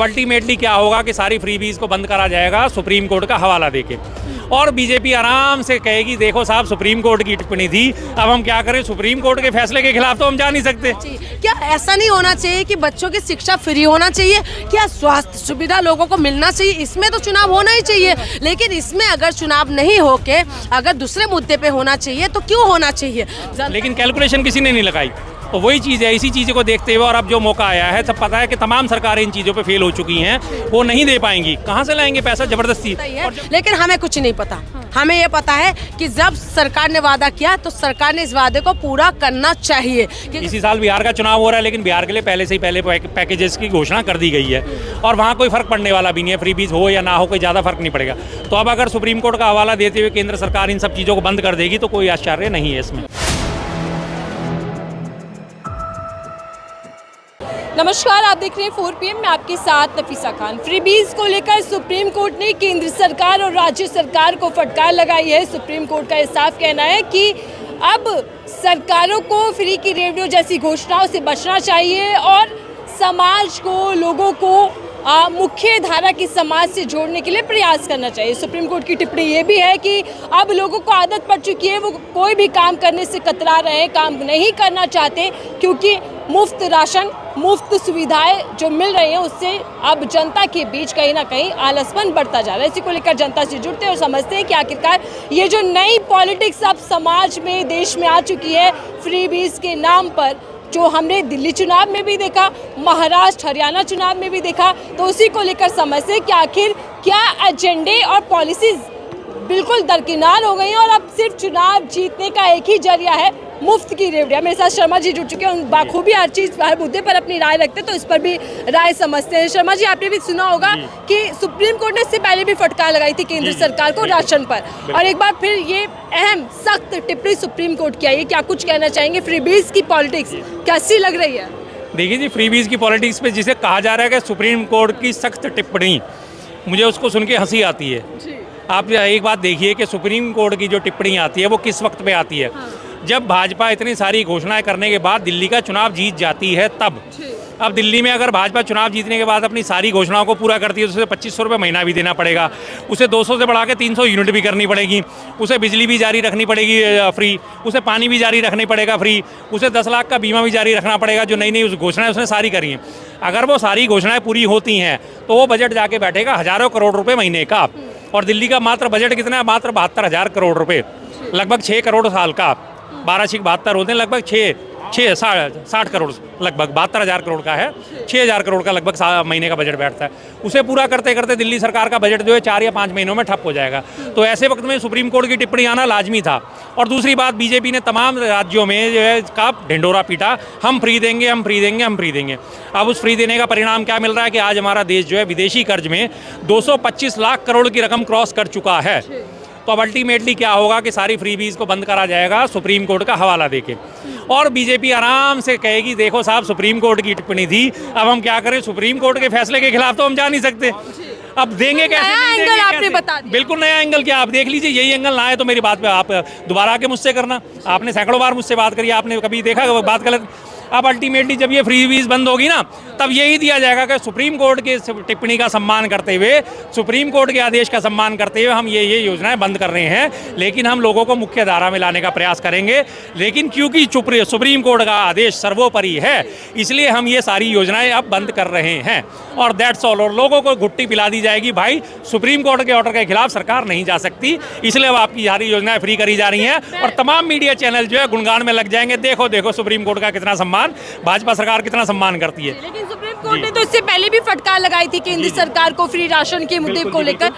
Ultimately क्या होगा कि सारी फ्रीबीज को बंद करा जाएगा सुप्रीम कोर्ट का हवाला देके, और बीजेपी आराम से कहेगी देखो साहब सुप्रीम कोर्ट की टिप्पणी थी, अब हम क्या करें, सुप्रीम कोर्ट के फैसले के खिलाफ तो हम जा नहीं सकते। क्या ऐसा नहीं होना चाहिए कि बच्चों की शिक्षा फ्री होना चाहिए? क्या स्वास्थ्य सुविधा लोगों को मिलना चाहिए? इसमें तो चुनाव होना ही चाहिए, लेकिन इसमें अगर चुनाव नहीं होके अगर दूसरे मुद्दे पे होना चाहिए तो क्यों होना चाहिए? लेकिन कैलकुलेशन किसी ने नहीं लगाई, तो वही चीज़ है। इसी चीज़ को देखते हुए और अब जो मौका आया है, सब पता है कि तमाम सरकारें इन चीज़ों पे फेल हो चुकी हैं, वो नहीं दे पाएंगी, कहाँ से लाएंगे पैसा जबरदस्ती। लेकिन हमें कुछ नहीं पता, हमें ये पता है कि जब सरकार ने वादा किया तो सरकार ने इस वादे को पूरा करना चाहिए। इसी साल बिहार का चुनाव हो रहा है, लेकिन बिहार के लिए पहले से ही पहले पैकेजेस की घोषणा कर दी गई है और वहाँ कोई फर्क पड़ने वाला भी नहीं है, फ्रीबीज हो या ना हो कोई ज़्यादा फर्क नहीं पड़ेगा। तो अब अगर सुप्रीम कोर्ट का हवाला देते हुए केंद्र सरकार इन सब चीज़ों को बंद कर देगी तो कोई आश्चर्य नहीं है इसमें। नमस्कार, आप देख रहे हैं 4 PM में आपके साथ नफीसा खान। फ्रीबीज को लेकर सुप्रीम कोर्ट ने केंद्र सरकार और राज्य सरकार को फटकार लगाई है। सुप्रीम कोर्ट का ये साफ कहना है कि अब सरकारों को फ्री की रेडियो जैसी घोषणाओं से बचना चाहिए और समाज को, लोगों को मुख्य धारा की समाज से जोड़ने के लिए प्रयास करना चाहिए। सुप्रीम कोर्ट की टिप्पणी ये भी है कि अब लोगों को आदत पड़ चुकी है, वो कोई भी काम करने से कतरा रहे हैं, काम नहीं करना चाहते, क्योंकि मुफ्त राशन, मुफ्त सुविधाएं जो मिल रही हैं उससे अब जनता के बीच कहीं ना कहीं आलसपन बढ़ता जा रहा है। इसी को लेकर जनता से जुड़ते हैं और समझते हैं कि आखिरकार ये जो नई पॉलिटिक्स अब समाज में, देश में आ चुकी है फ्रीबीज के नाम पर, जो हमने दिल्ली चुनाव में भी देखा, महाराष्ट्र, हरियाणा चुनाव में भी देखा, तो उसी को लेकर समझते हैं कि आखिर क्या एजेंडे और पॉलिसीज बिल्कुल दरकिनार हो गई हैं और अब सिर्फ चुनाव जीतने का एक ही जरिया है मुफ्त की रेवड़ियाँ। मेरे साथ शर्मा जी जुड़ चुके हैं, उन बाखूबी हर चीज़, हर मुद्दे पर अपनी राय रखते हैं, तो इस पर भी राय समझते हैं। शर्मा जी, आपने भी सुना होगा कि सुप्रीम कोर्ट ने इससे पहले भी फटकार लगाई थी केंद्र सरकार को राशन पर, और एक बार फिर ये अहम सख्त टिप्पणी सुप्रीम कोर्ट की आई है। क्या कुछ कहना चाहेंगे? फ्रीबीज की पॉलिटिक्स कैसी लग रही है? देखिए जी, फ्रीबीज की पॉलिटिक्स पे जिसे कहा जा रहा है कि सुप्रीम कोर्ट की सख्त टिप्पणी, मुझे उसको सुन के हंसी आती है। आप एक बात देखिए कि सुप्रीम कोर्ट की जो टिप्पणी आती है वो किस वक्त पे आती है, जब भाजपा इतनी सारी घोषणाएं करने के बाद दिल्ली का चुनाव जीत जाती है तब। अब दिल्ली में अगर भाजपा चुनाव जीतने के बाद अपनी सारी घोषणाओं को पूरा करती है तो उसे 2500 रुपये महीना भी देना पड़ेगा, उसे 200 से बढ़ा के 300 यूनिट भी करनी पड़ेगी, उसे बिजली भी जारी रखनी पड़ेगी फ्री, उसे पानी भी जारी रखनी पड़ेगा फ्री, उसे 10 लाख का बीमा भी जारी रखना पड़ेगा, जो नई नई उस घोषणाएं उसने सारी करी हैं। अगर वो सारी घोषणाएं पूरी होती हैं तो वो बजट जाके बैठेगा हज़ारों करोड़ रुपये महीने का, और दिल्ली का मात्र बजट कितना है? मात्र 72,000 करोड़ रुपये, लगभग 6 करोड़ साल का, 12×72 होते हैं, लगभग 60 करोड़, लगभग 72,000 करोड़ का है, 6,000 करोड़ का लगभग महीने का बजट बैठता है। उसे पूरा करते करते दिल्ली सरकार का बजट जो है 4 या 5 महीनों में ठप हो जाएगा। तो ऐसे वक्त में सुप्रीम कोर्ट की टिप्पणी आना लाजमी था। और दूसरी बात, बीजेपी ने तमाम राज्यों में जो है का ढिंडोरा पीटा, हम फ्री देंगे, हम फ्री देंगे, हम फ्री देंगे। अब उस फ्री देने का परिणाम क्या मिल रहा है कि आज हमारा देश जो है विदेशी कर्ज में 225 लाख करोड़ की रकम क्रॉस कर चुका है। तो अब अल्टीमेटली क्या होगा कि सारी फ्रीबीज को बंद करा जाएगा सुप्रीम कोर्ट का हवाला देके, और बीजेपी आराम से कहेगी देखो साहब सुप्रीम कोर्ट की टिप्पणी थी, अब हम क्या करें, सुप्रीम कोर्ट के फैसले के खिलाफ तो हम जा नहीं सकते। अब देंगे कैसे? नया एंगल आपने बता दिया। बिल्कुल नया एंगल। क्या आप देख लीजिए, यही एंगल ना आए तो मेरी बात पे आप दोबारा आके मुझसे करना। आपने सैकड़ों बार मुझसे बात करी, आपने कभी देखा बात गलत? अब अल्टीमेटली जब ये फ्रीबीज बंद होगी ना, तब यही दिया जाएगा कि सुप्रीम कोर्ट की टिप्पणी का सम्मान करते हुए, सुप्रीम कोर्ट के आदेश का सम्मान करते हुए हम ये योजनाएं बंद कर रहे हैं, लेकिन हम लोगों को मुख्य धारा में लाने का प्रयास करेंगे। लेकिन क्योंकि सुप्रीम कोर्ट का आदेश सर्वोपरि है, इसलिए हम ये सारी योजनाएं अब बंद कर रहे हैं, और दैट्स ऑल। और लोगों को घुट्टी पिला दी जाएगी, भाई सुप्रीम कोर्ट के ऑर्डर के खिलाफ सरकार नहीं जा सकती, इसलिए अब आपकी सारी योजनाएं फ्री करी जा रही हैं, और तमाम मीडिया चैनल जो है गुणगान में लग जाएंगे, देखो देखो सुप्रीम कोर्ट का कितना सम्मान, भाजपा सरकार कितना सम्मान करती है। लेकिन सुप्रीम कोर्ट ने तो इससे पहले भी फटकार लगाई थी केंद्र सरकार को फ्री राशन के मुद्दे को लेकर,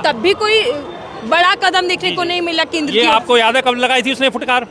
तब भी कोई बड़ा कदम देखने को नहीं मिला केंद्र की। आपको याद है कब लगाई थी उसने फटकार?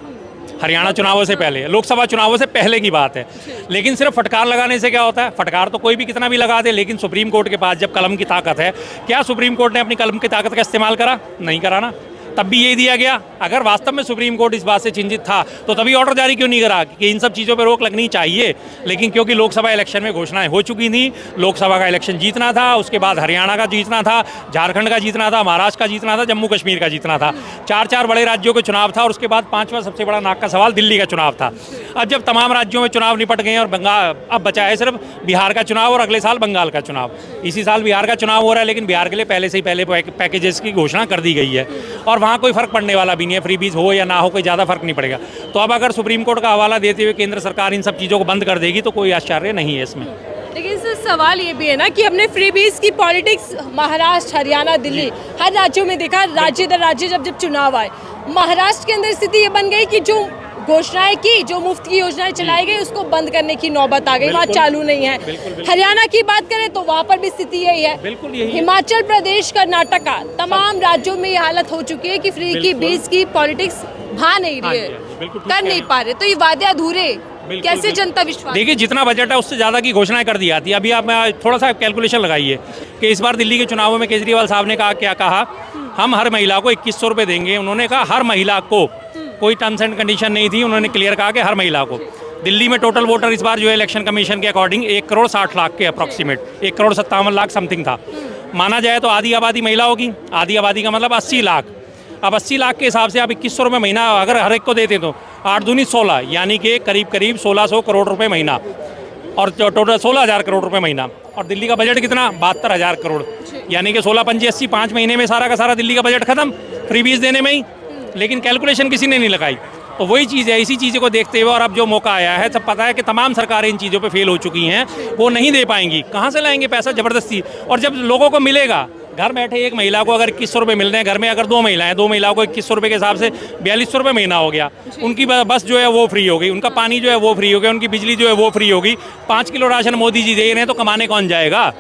हरियाणा चुनावों से पहले, लोकसभा चुनावों से पहले की बात है। लेकिन सिर्फ फटकार लगाने से क्या होता है? फटकार तो कोई भी कितना भी लगा दे, लेकिन सुप्रीम कोर्ट के पास जब कलम की ताकत है, क्या सुप्रीम कोर्ट ने अपनी कलम की ताकत का इस्तेमाल करा? नहीं करा ना। तब भी यही दिया गया। अगर वास्तव में सुप्रीम कोर्ट इस बात से चिंतित था तो तभी ऑर्डर जारी क्यों नहीं करा कि इन सब चीज़ों पर रोक लगनी चाहिए। लेकिन क्योंकि लोकसभा इलेक्शन में घोषणाएं हो चुकी थी, लोकसभा का इलेक्शन जीतना था, उसके बाद हरियाणा का जीतना था, झारखंड का जीतना था, महाराष्ट्र का जीतना था, जम्मू कश्मीर का जीतना था, 4 बड़े राज्यों के चुनाव था और उसके बाद 5वां सबसे बड़ा नाक का सवाल दिल्ली का चुनाव था। अब जब तमाम राज्यों में चुनाव निपट गए और बंगाल अब बचा है सिर्फ बिहार का चुनाव और अगले साल बंगाल का चुनाव। इसी साल बिहार का चुनाव हो रहा है, लेकिन बिहार के लिए पहले से ही पहले पैकेजेस की घोषणा कर दी गई है और वहाँ कोई फर्क पड़ने वाला भी नहीं है। फ्रीबीज हो या ना हो कोई ज़्यादा फर्क नहीं पड़ेगा। तो अब अगर सुप्रीम कोर्ट का हवाला देते हुए केंद्र सरकार इन सब चीज़ों को बंद कर देगी तो कोई आश्चर्य नहीं है इसमें। लेकिन सर सवाल ये भी है ना कि हमने फ्रीबीज की पॉलिटिक्स महाराष्ट्र, हरियाणा, दिल्ली हर राज्यों में देखा। राज्य दर राज्य जब चुनाव आए, महाराष्ट्र के अंदर स्थिति ये बन गई कि जो घोषणाएं की, जो मुफ्त की योजनाएं चलाई गई, उसको बंद करने की नौबत आ गई, वहाँ चालू नहीं है। हरियाणा की बात करें तो वहाँ पर भी स्थिति यही है। हिमाचल प्रदेश, कर्नाटका, तमाम राज्यों में ये हालत हो चुकी है कि फ्री की बीज की पॉलिटिक्स भा नहीं रही है, कर नहीं पा रहे। तो ये वादे अधूरे, कैसे जनता विश्वास? देखिए, जितना बजट है उससे ज़्यादा की घोषणाएं कर दी जाती है। अभी आप थोड़ा सा कैलकुलेशन लगाइए कि इस बार दिल्ली के चुनावों में केजरीवाल साहब ने क्या कहा, हम हर महिला को 2100 रुपये देंगे। उन्होंने कहा हर महिला को, कोई टर्म्स एंड कंडीशन नहीं थी। उन्होंने क्लियर कहा कि हर महिला को। दिल्ली में टोटल वोटर इस बार जो है इलेक्शन कमीशन के अकॉर्डिंग 1,60,00,000 के अप्रॉक्सीमेट 1,57,00,000 समथिंग था। माना जाए तो आधी आबादी महिलाओं की, आधी आबादी का मतलब 80 लाख। अब 80 लाख के हिसाब से आप 2100 रुपये महीना अगर हर एक को देते तो 8 दूनी 16, यानी कि करीब 1600 करोड़ रुपए महीना और टोटल 16,000 करोड़ रुपए महीना। और दिल्ली का बजट कितना, 72,000 करोड़, यानी कि 16 पंजे 80, 5 महीने में सारा का सारा दिल्ली का बजट खत्म फ्रीबीज देने में ही। लेकिन कैलकुलेशन किसी ने नहीं लगाई। तो वही चीज़ है, इसी चीज़ को देखते हुए और अब जो मौका आया है, सब पता है कि तमाम सरकारें इन चीज़ों पे फेल हो चुकी हैं, वो नहीं दे पाएंगी। कहाँ से लाएंगे पैसा ज़बरदस्ती? और जब लोगों को मिलेगा, घर बैठे एक महिला को अगर 2100 रुपये मिल रहे हैं, घर में अगर 2 महिलाएं, 2 महिलाओं को 2100 रुपये के हिसाब से 4200 रुपये महीना हो गया। उनकी बस जो है वो फ्री हो गई, उनका पानी जो है वो फ्री हो गया, उनकी बिजली जो है वो फ्री होगी। 5 किलो राशन मोदी जी दे रहे हैं, तो कमाने कौन जाएगा?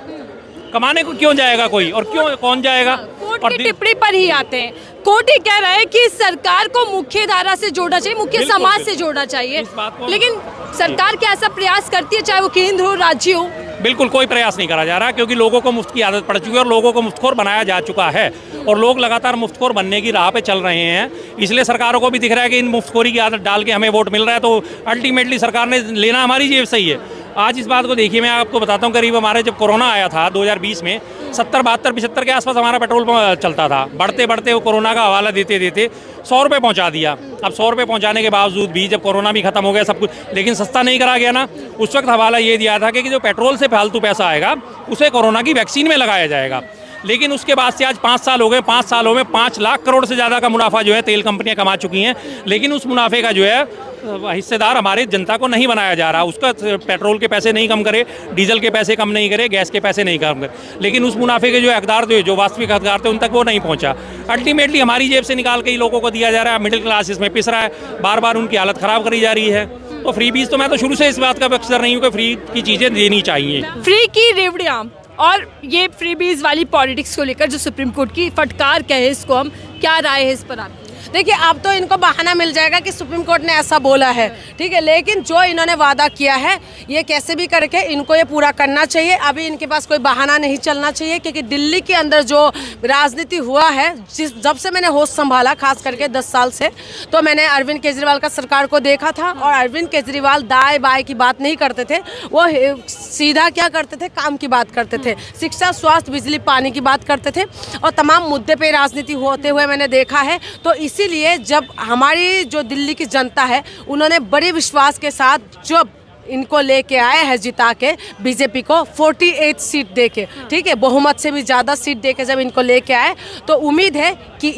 कमाने को क्यों जाएगा कोई, और क्यों कौन जाएगा? कोर्ट की टिप्पणी पर ही आते हैं। कोर्ट ही कह रहा है कि सरकार को मुख्य धारा से जोड़ना चाहिए, मुख्य समाज से जोड़ना चाहिए। लेकिन सरकार क्या ऐसा प्रयास करती है, चाहे वो केंद्र हो, राज्य हो? बिल्कुल कोई प्रयास नहीं करा जा रहा, क्योंकि लोगों को मुफ्त की आदत पड़ चुकी है और लोगों को मुफ्तखोर बनाया जा चुका है और लोग लगातार मुफ्तखोर बनने की राह पे चल रहे हैं। इसलिए सरकारों को भी दिख रहा है कि इन मुफ्तखोरी की आदत डाल के हमें वोट मिल रहा है, तो अल्टीमेटली सरकार ने लेना हमारी जेब से ही है। आज इस बात को देखिए, मैं आपको बताता हूँ, करीब हमारे जब कोरोना आया था 2020 में 70, 72, 75 के आसपास हमारा पेट्रोल चलता था। बढ़ते बढ़ते वो कोरोना का हवाला देते देते 100 रुपये पहुँचा दिया। अब 100 रुपये पहुँचाने के बावजूद भी जब कोरोना भी खत्म हो गया सब कुछ, लेकिन सस्ता नहीं करा गया ना। उस वक्त हवाला ये दिया था कि जो पेट्रोल से फालतू पैसा आएगा उसे कोरोना की वैक्सीन में लगाया जाएगा। लेकिन उसके बाद से आज 5 साल हो गए, 5 सालों में 5 लाख करोड़ से ज़्यादा का मुनाफा जो है तेल कंपनियां कमा चुकी हैं। लेकिन उस मुनाफे का जो है हिस्सेदार हमारे जनता को नहीं बनाया जा रहा। उसका पेट्रोल के पैसे नहीं कम करे, डीजल के पैसे कम नहीं करे, गैस के पैसे नहीं कम करे, लेकिन उस मुनाफे के जो हकदार थे, जो वास्तविक हकदार थे, उन तक वो नहीं पहुंचा। अल्टीमेटली हमारी जेब से निकाल के ही लोगों को दिया जा रहा है। मिडिल क्लास इसमें पिस रहा है, बार बार उनकी हालत ख़राब करी जा रही है। तो फ्रीबीज तो मैं तो शुरू से इस बात का पक्षधर नहीं हूँ कि फ्री की चीज़ें देनी चाहिए। फ्री की रेवड़ियाँ और ये फ्रीबीज वाली पॉलिटिक्स को लेकर जो सुप्रीम कोर्ट की फटकार कहे इसको हम, क्या राय है इस पर आपकी? देखिए, अब तो इनको बहाना मिल जाएगा कि सुप्रीम कोर्ट ने ऐसा बोला है, ठीक है, लेकिन जो इन्होंने वादा किया है ये कैसे भी करके इनको ये पूरा करना चाहिए। अभी इनके पास कोई बहाना नहीं चलना चाहिए, क्योंकि दिल्ली के अंदर जो राजनीति हुआ है, जब से मैंने होश संभाला, खास करके 10 साल से, तो मैंने अरविंद केजरीवाल का सरकार को देखा था। और अरविंद केजरीवाल दाएं बाएं की बात नहीं करते थे, वो सीधा क्या करते थे, काम की बात करते थे, शिक्षा, स्वास्थ्य, बिजली, पानी की बात करते थे और तमाम मुद्दे पे राजनीति होते हुए मैंने देखा है। तो इसीलिए जब हमारी जो दिल्ली की जनता है, उन्होंने बड़े विश्वास के साथ जब इनको लेके आए हैं जिता के, बीजेपी को 48 सीट देके, ठीक है, बहुमत से भी ज़्यादा सीट देके जब इनको लेके आए, तो उम्मीद है कि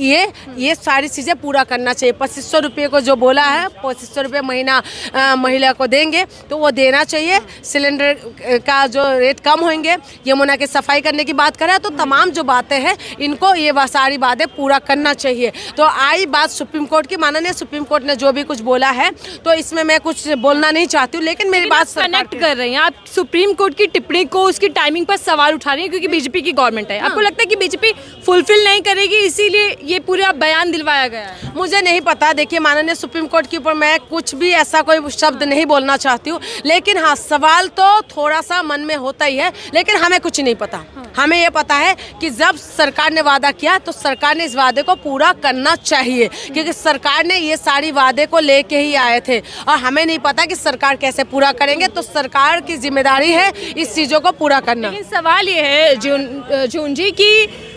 ये सारी चीज़ें पूरा करना चाहिए। 2500 रुपये को जो बोला है, 2500 रुपये महीना महिला को देंगे, तो वो देना चाहिए। सिलेंडर का जो रेट कम होंगे, यमुना की सफाई करने की बात करें, तो तमाम जो बातें हैं इनको ये सारी बातें पूरा करना चाहिए। तो आई बात सुप्रीम कोर्ट की, माननीय सुप्रीम कोर्ट ने जो भी कुछ बोला है, तो इसमें मैं कुछ बोलना नहीं चाहती हूँ, लेकिन मेरी बात सरकार कनेक्ट पे। कर रहे हैं आप सुप्रीम कोर्ट की टिप्पणी को, उसकी टाइमिंग पर सवाल उठा रही हैं क्योंकि बीजेपी की गवर्नमेंट है। आपको लगता है कि बीजेपी फुलफिल नहीं करेगी इसीलिए ये पूरा बयान दिलवाया गया है? मुझे नहीं पता। देखिए, माननीय सुप्रीम कोर्ट के ऊपर मैं कुछ भी ऐसा कोई शब्द नहीं बोलना चाहती हूँ, लेकिन हाँ, सवाल तो थोड़ा सा मन में होता ही है, लेकिन हमें कुछ नहीं पता। हमें ये पता है कि जब सरकार ने वादा किया तो सरकार ने इस वादे को पूरा करना चाहिए, क्योंकि सरकार ने ये सारी वादे को लेके ही आए थे और हमें नहीं पता कि सरकार कैसे पूरा करेंगे। तो सरकार की जिम्मेदारी है इस चीज़ों को पूरा करना। लेकिन सवाल ये है जून जी कि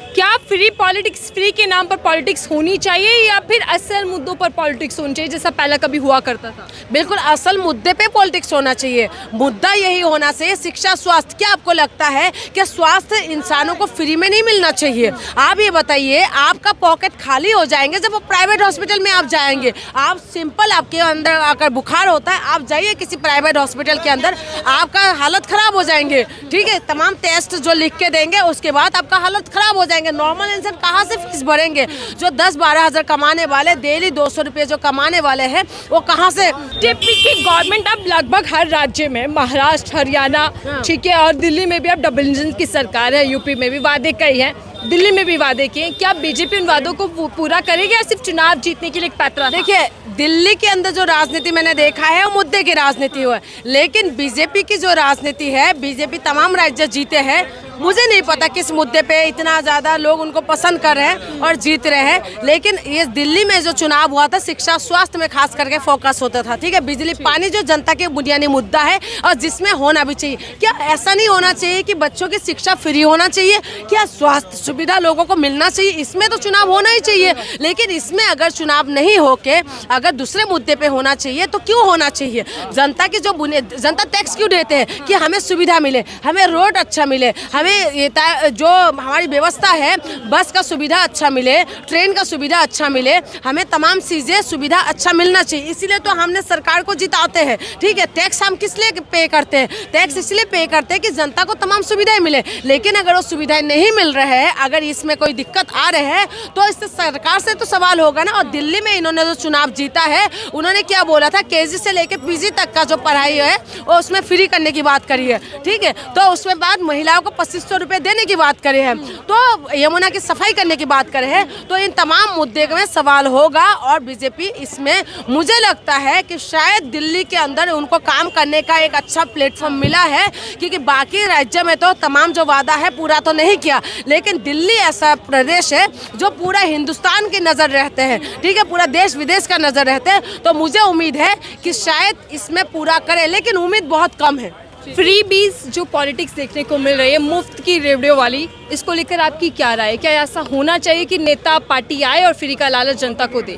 क्या फ्री पॉलिटिक्स, फ्री के नाम पर पॉलिटिक्स होनी चाहिए या फिर असल मुद्दों पर पॉलिटिक्स होनी चाहिए जैसा पहले कभी हुआ करता था? बिल्कुल असल मुद्दे पे पॉलिटिक्स होना चाहिए। मुद्दा यही होना चाहिए शिक्षा, स्वास्थ्य। क्या आपको लगता है कि स्वास्थ्य इंसानों को फ्री में नहीं मिलना चाहिए? आप ये बताइए, आपका पॉकेट खाली हो जाएंगे जब प्राइवेट हॉस्पिटल में आप जाएंगे। आप सिंपल, आपके अंदर अगर बुखार होता है, आप जाइए किसी प्राइवेट हॉस्पिटल के अंदर, आपका हालत खराब हो जाएंगे। ठीक है, तमाम टेस्ट जो लिख के देंगे उसके बाद आपका हालत खराब हो जाएंगे। नॉर्मल इंसान कहाँ से फीस भरेंगे? जो 10-12 हज़ार कमाने वाले, डेली 200 रुपये जो कमाने वाले हैं, वो कहाँ से? टीपी की गवर्नमेंट अब लगभग हर राज्य में, महाराष्ट्र, हरियाणा, ठीक है, और दिल्ली में भी अब डबल इंजन की सरकार है। यूपी में भी वादे कई हैं, दिल्ली में भी वादे किए। क्या बीजेपी उन वादों को पूरा करेगी या सिर्फ चुनाव जीतने के लिए एक पैतरा? देखिए, दिल्ली के अंदर जो राजनीति मैंने देखा है वो मुद्दे की राजनीति है, लेकिन बीजेपी की जो राजनीति है, बीजेपी तमाम राज्य जीते हैं। मुझे नहीं पता किस मुद्दे पे इतना ज़्यादा लोग उनको पसंद कर रहे हैं और जीत रहे हैं, लेकिन ये दिल्ली में जो चुनाव हुआ था, शिक्षा स्वास्थ्य में खास करके फोकस होता था। ठीक है, बिजली पानी जो जनता के बुनियादी मुद्दा है और जिसमें होना भी चाहिए। क्या ऐसा नहीं होना चाहिए कि बच्चों की शिक्षा फ्री होना चाहिए? क्या स्वास्थ्य सुविधा लोगों को मिलना चाहिए? इसमें तो चुनाव होना ही चाहिए, लेकिन इसमें अगर चुनाव नहीं होके अगर दूसरे मुद्दे पे होना चाहिए तो क्यों होना चाहिए? जनता की जो जनता टैक्स क्यों देते हैं कि हमें सुविधा मिले, हमें रोड अच्छा मिले, हमें ये जो हमारी व्यवस्था है, बस का सुविधा अच्छा मिले, ट्रेन का सुविधा अच्छा मिले, हमें तमाम चीज़ें सुविधा अच्छा मिलना चाहिए। इसीलिए तो हमने सरकार को जिताते हैं। ठीक है, टैक्स हम किस लिए पे करते हैं? टैक्स इसलिए पे करते हैं कि जनता को तमाम सुविधाएं मिले, लेकिन अगर वो सुविधाएं नहीं मिल रहे हैं, अगर इसमें कोई दिक्कत आ रहे हैं, तो इससे सरकार से तो सवाल होगा ना। और दिल्ली में इन्होंने जो चुनाव जीता है, उन्होंने क्या बोला था? केजी से लेकर पीजी तक का जो पढ़ाई है वो उसमें फ्री करने की बात करी है। ठीक है, तो उसमें बाद महिलाओं को 2500 रुपये देने की बात करे हैं, तो यमुना की सफाई करने की बात करे हैं। तो इन तमाम मुद्दे में सवाल होगा और बीजेपी इसमें, मुझे लगता है कि शायद दिल्ली के अंदर उनको काम करने का एक अच्छा प्लेटफॉर्म मिला है, क्योंकि बाकी राज्य में तो तमाम जो वादा है पूरा तो नहीं किया, लेकिन दिल्ली ऐसा प्रदेश है जो पूरा हिंदुस्तान की नज़र रहते हैं। ठीक है, पूरा देश विदेश का नज़र रहते हैं, तो मुझे उम्मीद है कि शायद इसमें पूरा करे, लेकिन उम्मीद बहुत कम है। फ्री बीज जो पॉलिटिक्स देखने को मिल रही है, मुफ्त की रेडियो वाली, इसको लेकर आपकी क्या राय है? क्या ऐसा होना चाहिए कि नेता पार्टी आए और फ्री का लालच जनता को दे?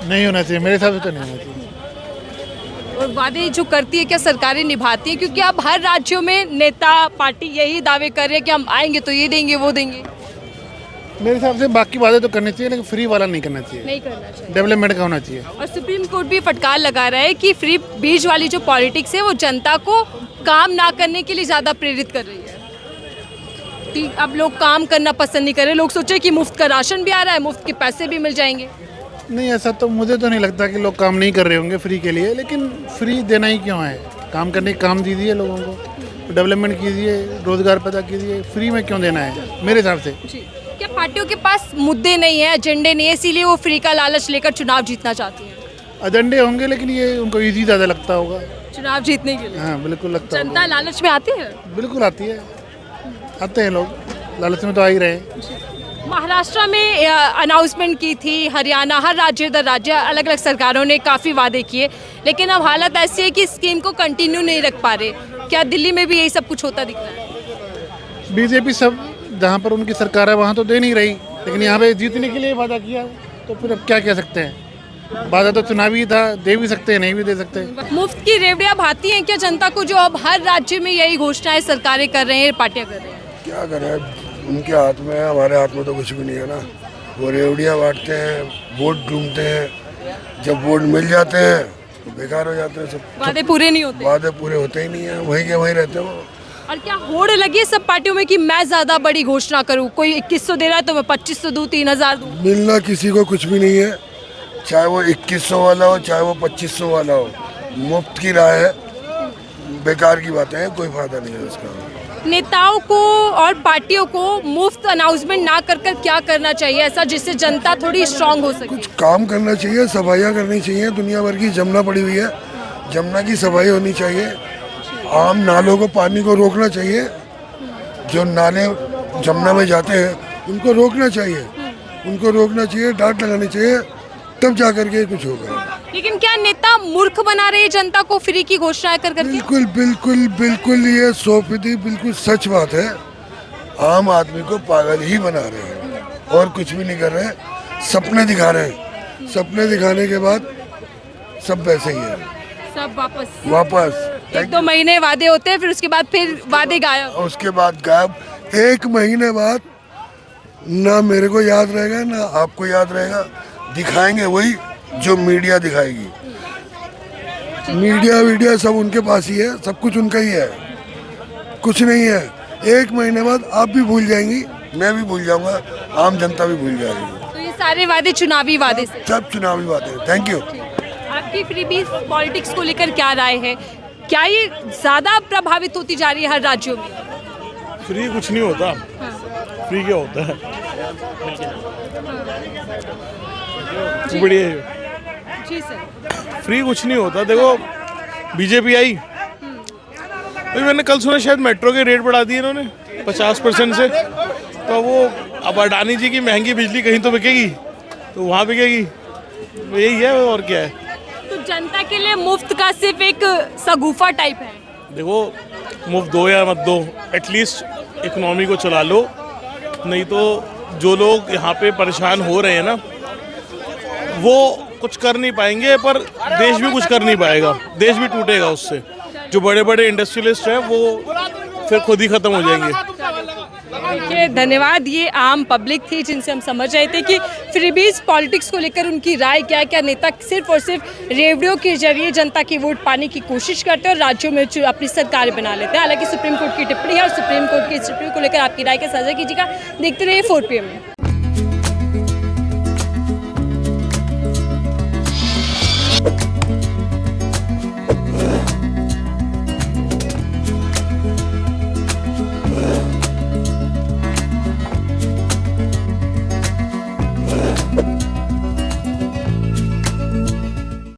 नहीं होना चाहिए, मेरे हिसाब से तो नहीं होना चाहिए। और वादे जो करती है क्या सरकारें निभाती हैं? क्योंकि अब हर राज्यों में नेता पार्टी यही दावे कर रहे हैं कि हम आएंगे तो ये देंगे वो देंगे। मेरे हिसाब से बाकी वादे तो करने चाहिए, लेकिन फ्री वाला नहीं करना चाहिए, नहीं करना चाहिए। डेवलपमेंट का होना चाहिए। और सुप्रीम कोर्ट भी फटकार लगा रहा है कि फ्री बीज वाली जो पॉलिटिक्स है वो जनता को काम ना करने के लिए ज़्यादा प्रेरित कर रही है कि अब लोग काम करना पसंद नहीं कर रहे। लोग सोचे कि मुफ्त का राशन भी आ रहा है, मुफ्त के पैसे भी मिल जाएंगे। नहीं, ऐसा तो मुझे तो नहीं लगता कि लोग काम नहीं कर रहे होंगे फ्री के लिए, लेकिन फ्री देना ही क्यों है? काम करने काम दीजिए लोगों को, डेवलपमेंट कीजिए, रोजगार पैदा कीजिए, फ्री में क्यों देना है मेरे हिसाब से? क्या पार्टियों के पास मुद्दे नहीं है, एजेंडे नहीं है, इसीलिए वो फ्री का लालच लेकर चुनाव जीतना चाहती है? एजेंडे होंगे, लेकिन ये उनको ईजी ज़्यादा लगता होगा चुनाव जीतने के लिए। हाँ, बिल्कुल लगता है। जनता लालच में आती है? बिल्कुल आती है, आते हैं लोग, लालच में तो आ ही रहे हैं। महाराष्ट्र में अनाउंसमेंट की थी, हरियाणा, हर राज्य दर राज्य अलग अलग सरकारों ने काफ़ी वादे किए, लेकिन अब हालत ऐसी है कि स्कीम को कंटिन्यू नहीं रख पा रहे। क्या दिल्ली में भी यही सब कुछ होता दिख रहा है? बीजेपी सब जहाँ पर उनकी सरकार है वहाँ तो दे नहीं रही, लेकिन यहाँ पे जीतने के लिए वादा किया, तो फिर अब क्या कह सकते हैं? वादा तो चुनावी था, दे भी सकते हैं, नहीं भी दे सकते। मुफ्त की रेवड़ियाँ भाती हैं क्या जनता को, जो अब हर राज्य में यही घोषणाएं सरकारें कर रहे हैं, पार्टियां कर रहे हैं? क्या करें, उनके हाथ में है, हमारे हाथ में तो कुछ भी नहीं है ना। वो रेवड़ियाँ बांटते हैं, वोट ढूंढते हैं, जब वोट मिल जाते हैं तो बेकार हो जाते हैं सब। वादे पूरे नहीं होते? वादे पूरे होते ही नहीं है, वहीं के वहीं रहते हैं वो। और क्या होड़ लगी है सब पार्टियों में कि मैं ज्यादा बड़ी घोषणा करूं? कोई 2100 दे रहा है तो मैं 2500 दूं, 3000 दूं। मिलना किसी को कुछ भी नहीं है, चाहे वो 2100 वाला हो, चाहे वो 2500 वाला हो। मुफ्त की राह है, बेकार की बातें हैं, कोई फायदा नहीं है उसका। नेताओं को और पार्टियों को मुफ्त अनाउंसमेंट ना कर कर क्या करना चाहिए ऐसा जिससे जनता थोड़ी स्ट्रांग हो सके? कुछ काम करना चाहिए, सफाइयाँ करनी चाहिए। दुनिया भर की जमुना पड़ी हुई है, जमुना की सफाई होनी चाहिए। आम नालों को, पानी को रोकना चाहिए। जो नाले जमुना में जाते हैं उनको रोकना चाहिए, उनको रोकना चाहिए, डांट लगानी चाहिए, तब जा करके कुछ होगा। लेकिन क्या नेता मूर्ख बना रहे हैं जनता को फ्री की घोषणाएं कर करके? बिल्कुल बिल्कुल बिल्कुल, ये 100% बिल्कुल सच बात है। आम आदमी को पागल ही बना रहे हैं और कुछ भी नहीं कर रहे हैं। सपने दिखा रहे हैं, सपने दिखाने के बाद सब वैसे ही है, सब वापस 1-2 महीने वादे होते हैं, फिर उसके बाद फिर वादे गायब। उसके बाद गायब। 1 महीने बाद ना मेरे को याद रहेगा ना आपको याद रहेगा। दिखाएंगे वही जो मीडिया दिखाएगी। मीडिया सब उनके पास ही है, सब कुछ उनका ही है, कुछ नहीं है। 1 महीने बाद आप भी भूल जाएंगी, मैं भी भूल जाऊंगा, आम जनता भी भूल जाएगी। तो ये सारे वादे चुनावी वादे से? सब चुनावी बातें। Thank you. आपकी फ्रीबीज पॉलिटिक्स को लेकर क्या राय है? क्या ये ज्यादा प्रभावित होती जा रही है हर राज्यों में? फ्री कुछ नहीं होता। फ्री क्या होता है? बढ़िया है। जी सर। फ्री कुछ नहीं होता। देखो बीजेपी आई, अभी मैंने कल सुना शायद मेट्रो के रेट बढ़ा दिए इन्होंने 50% से। तो वो अब अडानी जी की महंगी बिजली कहीं तो बिकेगी, तो वहाँ बिकेगी। तो यही है, और क्या है। तो जनता के लिए मुफ्त का सिर्फ एक सगुफा टाइप है। देखो मुफ्त दो या मत दो, एटलीस्ट इकोनॉमी को चला लो। नहीं तो जो लोग यहाँ पे परेशान हो रहे हैं ना, वो कुछ कर नहीं पाएंगे, पर देश भी कुछ कर नहीं पाएगा, देश भी टूटेगा उससे। जो बड़े बड़े इंडस्ट्रियलिस्ट हैं वो फिर खुद ही खत्म हो जाएंगे। देखिए, धन्यवाद। ये आम पब्लिक थी जिनसे हम समझ रहे थे कि फ्रीबीज पॉलिटिक्स को लेकर उनकी राय क्या है। क्या नेता सिर्फ और सिर्फ रेवड़ियों के जरिए जनता की वोट पाने की कोशिश करते हैं और राज्यों में अपनी सरकार बना लेते हैं? हालांकि सुप्रीम कोर्ट की टिप्पणी है और सुप्रीम कोर्ट की इस टिप्पणी को लेकर आपकी राय का साझा कीजिएगा। देखते रहिए 4 PM में।